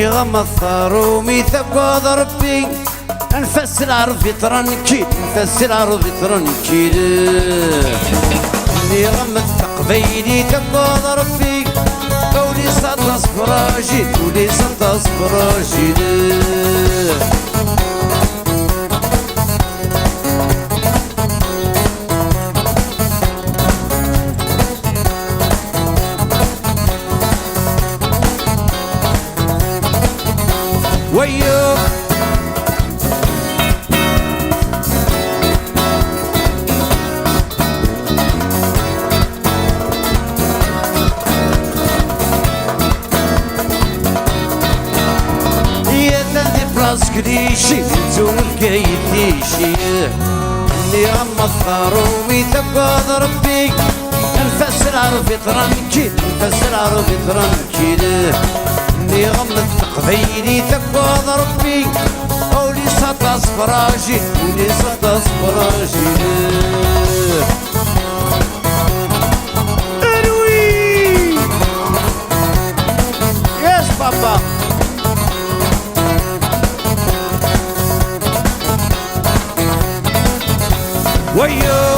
غم الثار ميثاق ربي نفس العرف يترنكيد نفس العرف يترنكيد غم التقبيلي تقوض ربي ولي صدى صفراجيد ولي صدى صفراجيد ويو كريشي زون كيتيشي اللي غم الثارو ميثاق ربي نفس العرف يترنكي نفس العرف يترنكي اللي غم التقبيلي تقوض ربي ولي سطا صفراجي ولي سطا صفراجي اروي يس بابا ويو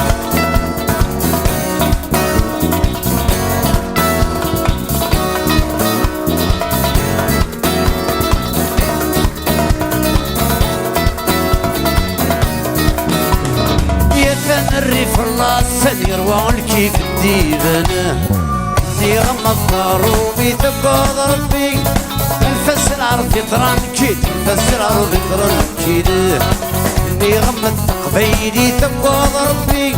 يتنرف الله سدير والكيف الديبان اللي غم الثارو ميثاق ربي نفس العرف يترنكيد نفس العرف يترنكيد اللي غم التقبيلي تقوض ربي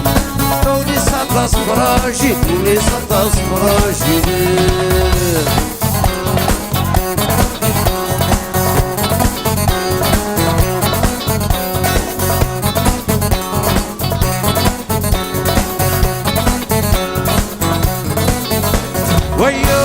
ولي صدى صفراجي ولي صدى صفراجي ويو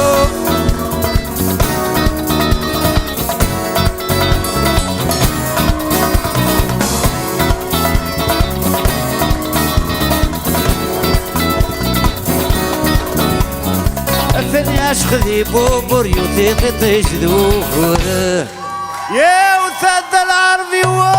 خذي بوبر يوتي تجدوه يا وثاد العربي